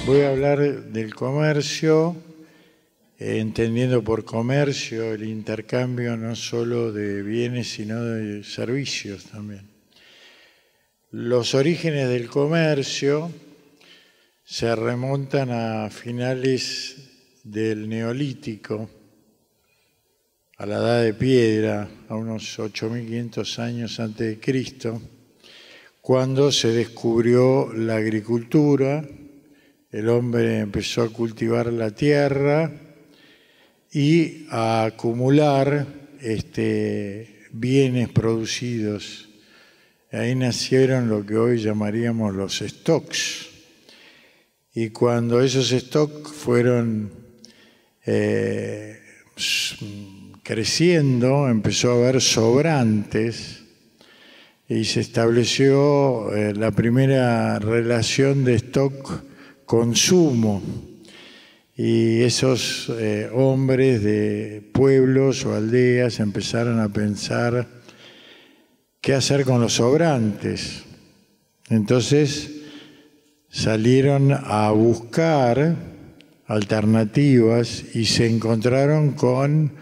Voy a hablar del comercio, entendiendo por comercio el intercambio no solo de bienes, sino de servicios también. Los orígenes del comercio se remontan a finales del Neolítico, a la Edad de Piedra, a unos 8.500 años antes de Cristo, cuando se descubrió la agricultura. El hombre empezó a cultivar la tierra y a acumular bienes producidos. Ahí nacieron lo que hoy llamaríamos los stocks. Y cuando esos stocks fueron creciendo, empezó a haber sobrantes y se estableció la primera relación de stock-consumo. Y esos hombres de pueblos o aldeas empezaron a pensar qué hacer con los sobrantes. Entonces salieron a buscar alternativas y se encontraron con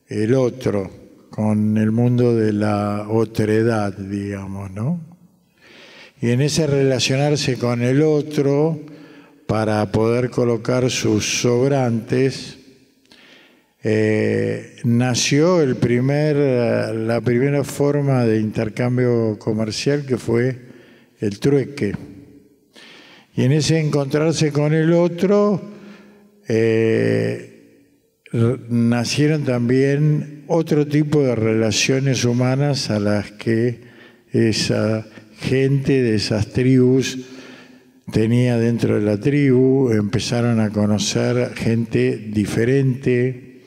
el otro, con el mundo de la otredad, digamos, ¿no? Y en ese relacionarse con el otro para poder colocar sus sobrantes, nació la primera forma de intercambio comercial, que fue el trueque. Y en ese encontrarse con el otro, nacieron también otro tipo de relaciones humanas a las que esa gente de esas tribus tenía dentro de la tribu. Empezaron a conocer gente diferente,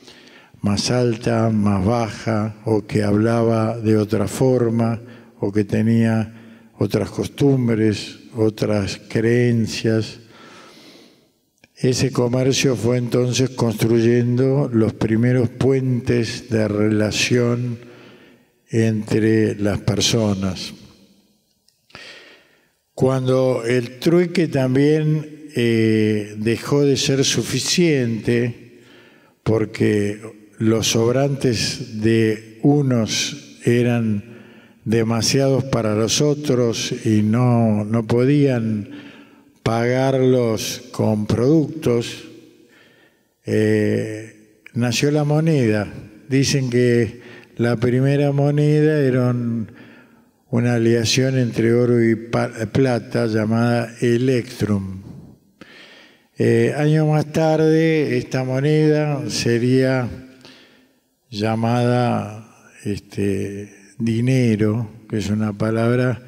más alta, más baja, o que hablaba de otra forma, o que tenía otras costumbres, otras creencias. Ese comercio fue entonces construyendo los primeros puentes de relación entre las personas. Cuando el trueque también dejó de ser suficiente, porque los sobrantes de unos eran demasiados para los otros y no podían pagarlos con productos, nació la moneda. Dicen que la primera moneda era una aleación entre oro y plata llamada electrum. Años más tarde, esta moneda sería llamada dinero, que es una palabra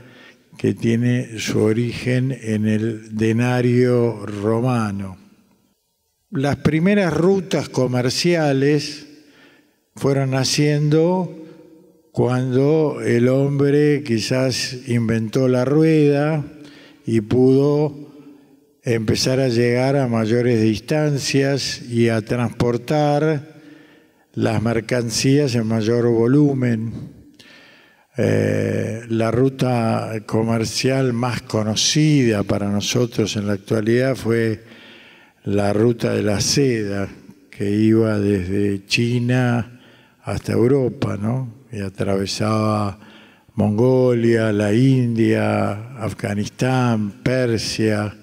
que tiene su origen en el denario romano. Las primeras rutas comerciales fueron naciendo cuando el hombre quizás inventó la rueda y pudo empezar a llegar a mayores distancias y a transportar las mercancías en mayor volumen. La ruta comercial más conocida para nosotros en la actualidad fue la ruta de la seda, que iba desde China hasta Europa, ¿no? Y atravesaba Mongolia, la India, Afganistán, Persia,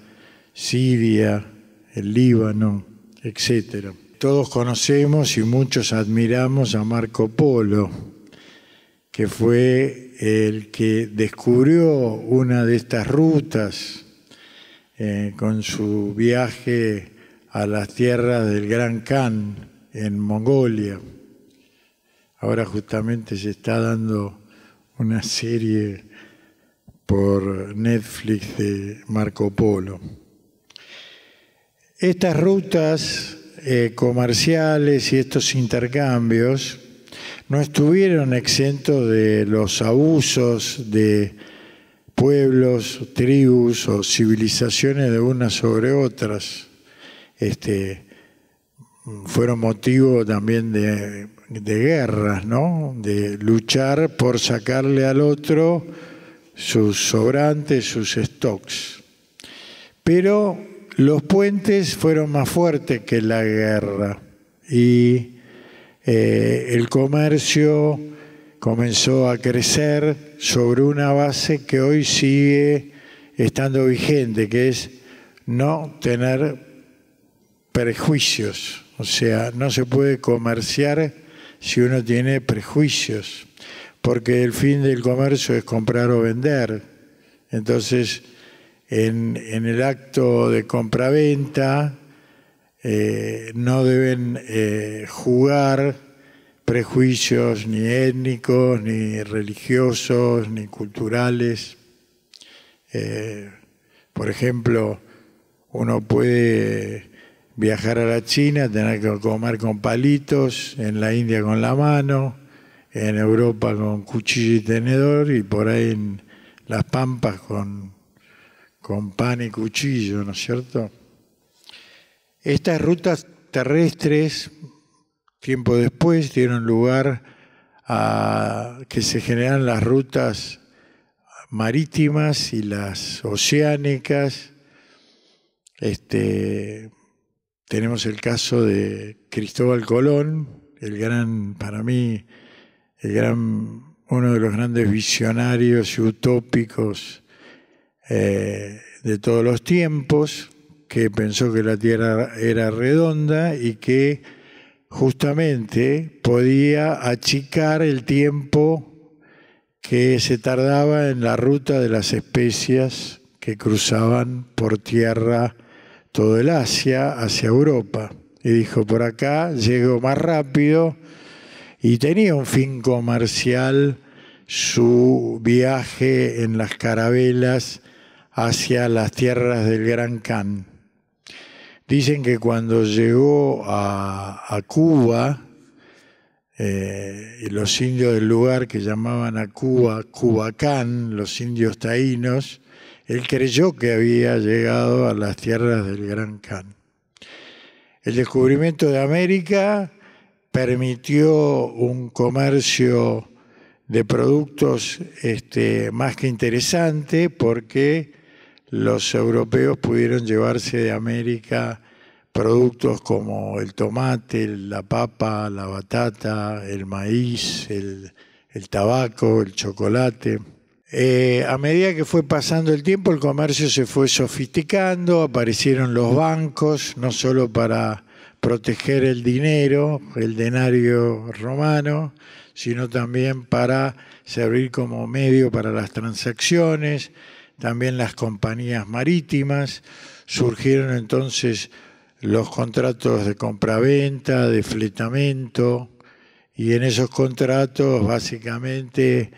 Siria, el Líbano, etc. Todos conocemos y muchos admiramos a Marco Polo, que fue el que descubrió una de estas rutas con su viaje a las tierras del Gran Khan en Mongolia. Ahora justamente se está dando una serie por Netflix de Marco Polo. Estas rutas comerciales y estos intercambios no estuvieron exentos de los abusos de pueblos, tribus o civilizaciones de unas sobre otras. Fueron motivo también de guerras, ¿no? De luchar por sacarle al otro sus sobrantes, sus stocks. Pero los puentes fueron más fuertes que la guerra y el comercio comenzó a crecer sobre una base que hoy sigue estando vigente, que es no tener prejuicios. O sea, no se puede comerciar si uno tiene prejuicios, porque el fin del comercio es comprar o vender. Entonces, en el acto de compraventa no deben jugar prejuicios ni étnicos, ni religiosos, ni culturales. Por ejemplo, uno puede viajar a la China, tener que comer con palitos, en la India con la mano, en Europa con cuchillo y tenedor, y por ahí en las Pampas con pan y cuchillo, ¿no es cierto? Estas rutas terrestres, tiempo después, dieron lugar a que se generaran las rutas marítimas y las oceánicas. Tenemos el caso de Cristóbal Colón, para mí, uno de los grandes visionarios y utópicos de todos los tiempos, que pensó que la Tierra era redonda y que justamente podía achicar el tiempo que se tardaba en la ruta de las especias que cruzaban por tierra todo el Asia hacia Europa. Y dijo, por acá llego más rápido, y tenía un fin comercial su viaje en las carabelas hacia las tierras del Gran Khan. Dicen que cuando llegó a Cuba, los indios del lugar que llamaban a Cuba Cubacán, los indios taínos, él creyó que había llegado a las tierras del Gran Khan. El descubrimiento de América permitió un comercio de productos más que interesante, porque los europeos pudieron llevarse de América productos como el tomate, la papa, la batata, el maíz, el tabaco, el chocolate. A medida que fue pasando el tiempo, el comercio se fue sofisticando, aparecieron los bancos, no solo para proteger el dinero, el denario romano, sino también para servir como medio para las transacciones. También las compañías marítimas. Surgieron entonces los contratos de compraventa, de fletamento, y en esos contratos básicamente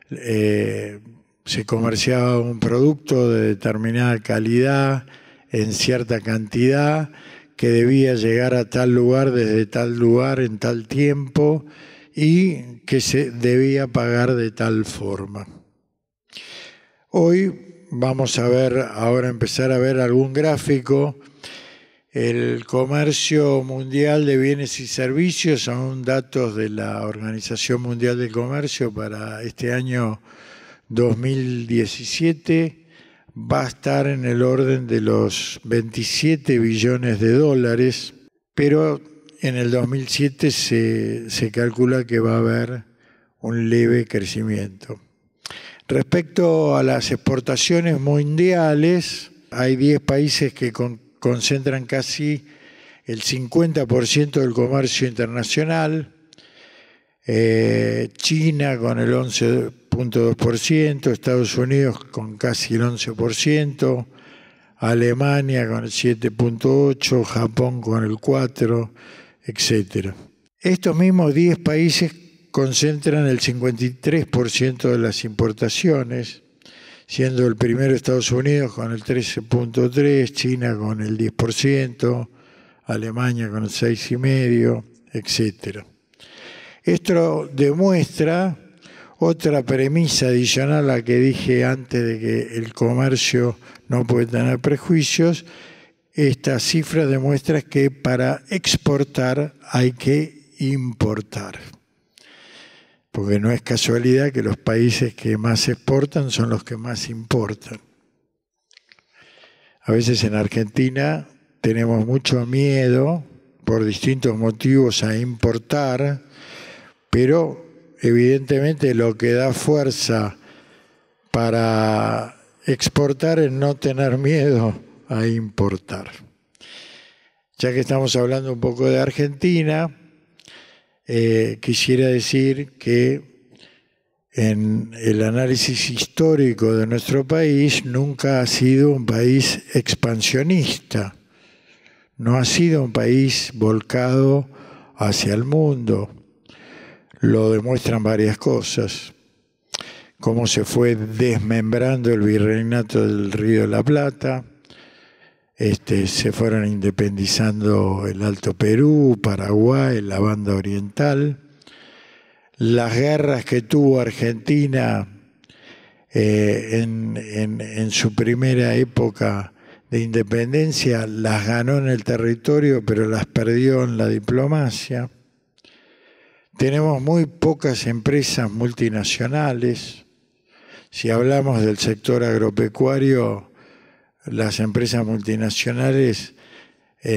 se comerciaba un producto de determinada calidad en cierta cantidad que debía llegar a tal lugar desde tal lugar en tal tiempo y que se debía pagar de tal forma. Hoy vamos a ver, ahora empezar a ver algún gráfico. El comercio mundial de bienes y servicios, son datos de la Organización Mundial del Comercio para este año 2017, va a estar en el orden de los 27 billones de dólares, pero en el 2007 se calcula que va a haber un leve crecimiento. Respecto a las exportaciones mundiales, hay 10 países que concentran casi el 50% del comercio internacional. China con el 11.2%, Estados Unidos con casi el 11%, Alemania con el 7.8%, Japón con el 4%, etc. Estos mismos 10 países concentran el 53% de las importaciones, siendo el primero Estados Unidos con el 13.3%, China con el 10%, Alemania con el 6,5%, etc. Esto demuestra otra premisa adicional a la que dije antes, de que el comercio no puede tener prejuicios. Esta cifra demuestra que para exportar hay que importar. Porque no es casualidad que los países que más exportan son los que más importan. A veces en Argentina tenemos mucho miedo por distintos motivos a importar, pero evidentemente lo que da fuerza para exportar es no tener miedo a importar. Ya que estamos hablando un poco de Argentina, quisiera decir que en el análisis histórico de nuestro país nunca ha sido un país expansionista, no ha sido un país volcado hacia el mundo. Lo demuestran varias cosas, cómo se fue desmembrando el virreinato del Río de la Plata, se fueron independizando el Alto Perú, Paraguay, la banda oriental. Las guerras que tuvo Argentina en su primera época de independencia, las ganó en el territorio, pero las perdió en la diplomacia. Tenemos muy pocas empresas multinacionales. Si hablamos del sector agropecuario, las empresas multinacionales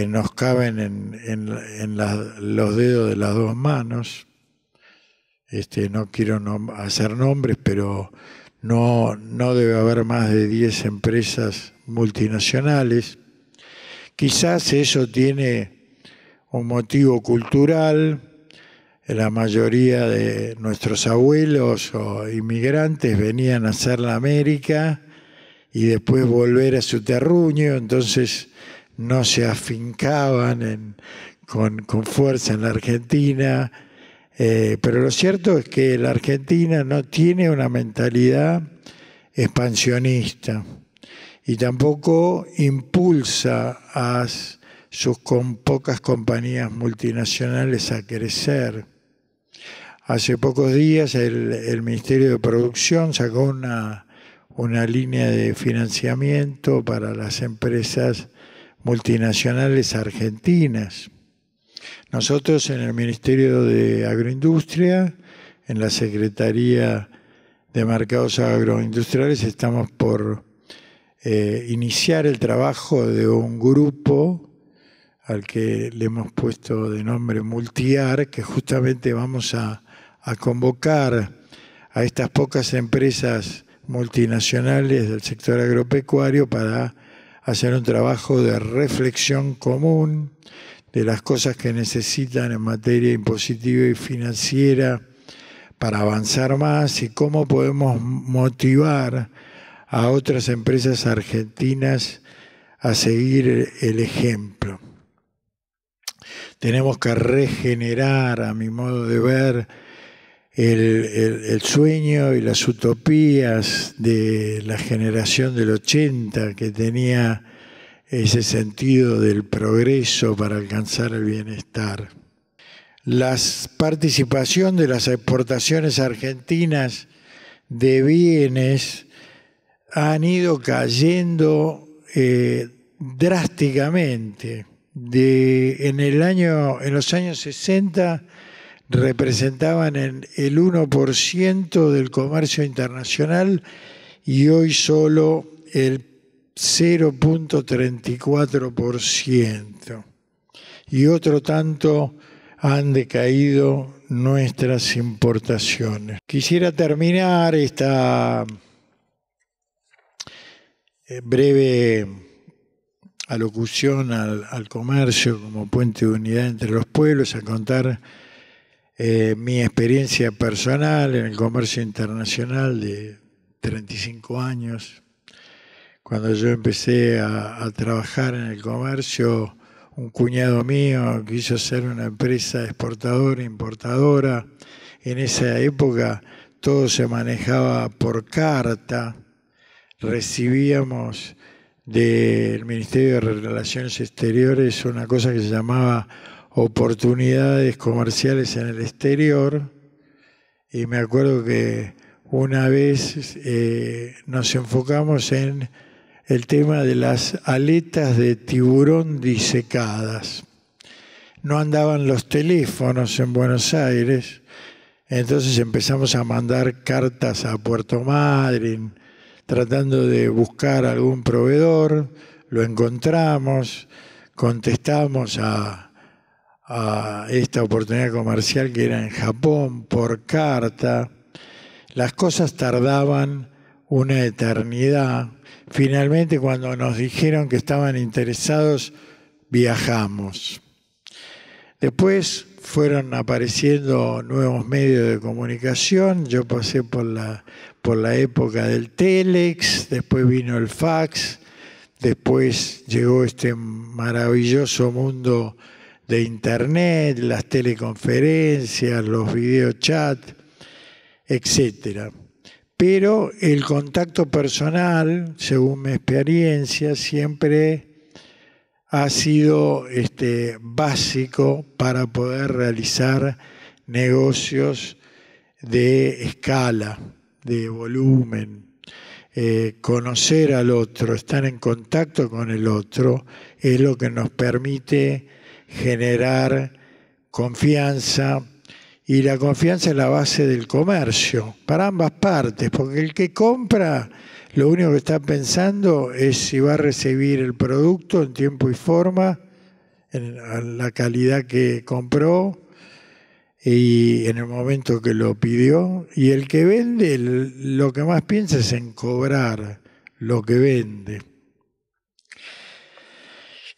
nos caben en los dedos de las dos manos. No quiero hacer nombres, pero no debe haber más de 10 empresas multinacionales. Quizás eso tiene un motivo cultural. La mayoría de nuestros abuelos o inmigrantes venían a hacer la América y después volver a su terruño, entonces no se afincaban con fuerza en la Argentina. Pero lo cierto es que la Argentina no tiene una mentalidad expansionista y tampoco impulsa a sus pocas compañías multinacionales a crecer. Hace pocos días el Ministerio de Producción sacó una línea de financiamiento para las empresas multinacionales argentinas. Nosotros en el Ministerio de Agroindustria, en la Secretaría de Mercados Agroindustriales, estamos por iniciar el trabajo de un grupo al que le hemos puesto de nombre Multiar, que justamente vamos a convocar a estas pocas empresas multinacionales del sector agropecuario para hacer un trabajo de reflexión común de las cosas que necesitan en materia impositiva y financiera para avanzar más y cómo podemos motivar a otras empresas argentinas a seguir el ejemplo. Tenemos que regenerar, a mi modo de ver, el sueño y las utopías de la generación del 80, que tenía ese sentido del progreso para alcanzar el bienestar. La participación de las exportaciones argentinas de bienes han ido cayendo drásticamente. En los años 60 representaban el 1% del comercio internacional y hoy solo el 0,34%. Y otro tanto han decaído nuestras importaciones. Quisiera terminar esta breve alocución al comercio como puente de unidad entre los pueblos, a contar mi experiencia personal en el comercio internacional de 35 años. Cuando yo empecé a trabajar en el comercio, un cuñado mío quiso hacer una empresa exportadora, importadora. En esa época todo se manejaba por carta. Recibíamos del Ministerio de Relaciones Exteriores una cosa que se llamaba oportunidades comerciales en el exterior, y me acuerdo que una vez nos enfocamos en el tema de las aletas de tiburón disecadas. No andaban los teléfonos en Buenos Aires, entonces empezamos a mandar cartas a Puerto Madryn, tratando de buscar algún proveedor. lo encontramos, contestamos a esta oportunidad comercial que era en Japón por carta. Las cosas tardaban una eternidad. Finalmente, cuando nos dijeron que estaban interesados, viajamos. Después fueron apareciendo nuevos medios de comunicación. Yo pasé por la época del telex, después vino el fax, después llegó este maravilloso mundo de Internet, las teleconferencias, los videochats, etc. Pero el contacto personal, según mi experiencia, siempre ha sido básico para poder realizar negocios de escala, de volumen. Conocer al otro, estar en contacto con el otro, es lo que nos permite generar confianza, y la confianza es la base del comercio, para ambas partes, porque el que compra lo único que está pensando es si va a recibir el producto en tiempo y forma, en la calidad que compró y en el momento que lo pidió. Y el que vende lo que más piensa es en cobrar lo que vende.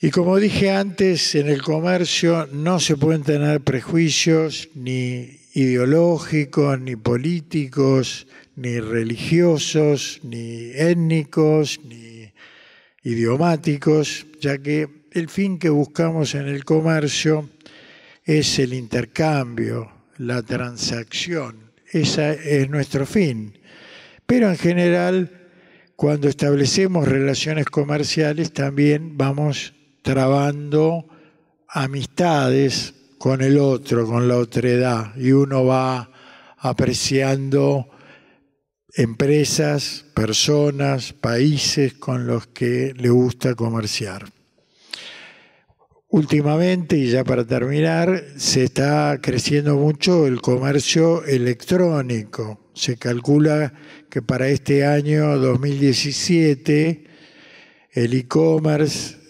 Y como dije antes, en el comercio no se pueden tener prejuicios ni ideológicos, ni políticos, ni religiosos, ni étnicos, ni idiomáticos, ya que el fin que buscamos en el comercio es el intercambio, la transacción. Ese es nuestro fin. Pero en general, cuando establecemos relaciones comerciales, también vamos trabando amistades con el otro, con la otredad, y uno va apreciando empresas, personas, países con los que le gusta comerciar. Últimamente, y ya para terminar, se está creciendo mucho el comercio electrónico. Se calcula que para este año 2017 el e-commerce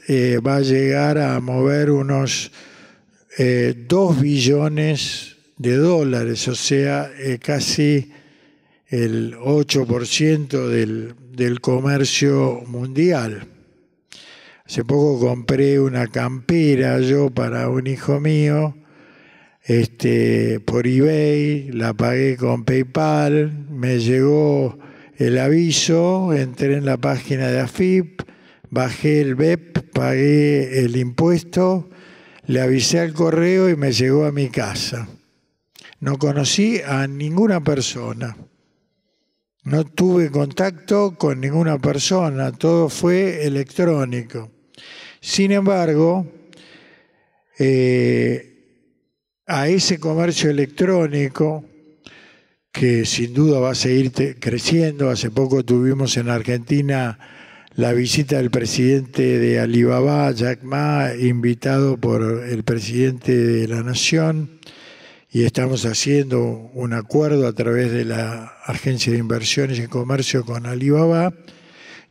va a llegar a mover unos 2 billones de dólares, o sea, casi el 8% del comercio mundial. Hace poco compré una campera yo para un hijo mío por eBay, la pagué con PayPal, me llegó el aviso, entré en la página de AFIP, bajé el BEP, pagué el impuesto, le avisé al correo y me llegó a mi casa. No conocí a ninguna persona. No tuve contacto con ninguna persona, todo fue electrónico. Sin embargo, a ese comercio electrónico, que sin duda va a seguir creciendo, hace poco tuvimos en Argentina la visita del presidente de Alibaba, Jack Ma, invitado por el presidente de la Nación, y estamos haciendo un acuerdo a través de la Agencia de Inversiones y Comercio con Alibaba.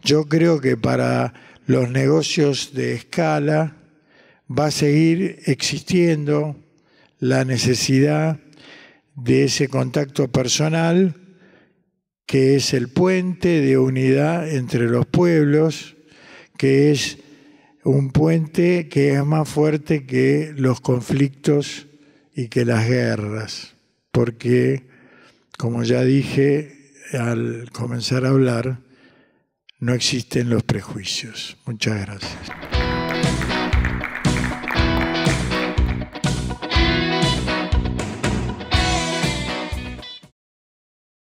Yo creo que para los negocios de escala va a seguir existiendo la necesidad de ese contacto personal, que es el puente de unidad entre los pueblos, que es un puente que es más fuerte que los conflictos y que las guerras, porque, como ya dije al comenzar a hablar, no existen los prejuicios. Muchas gracias.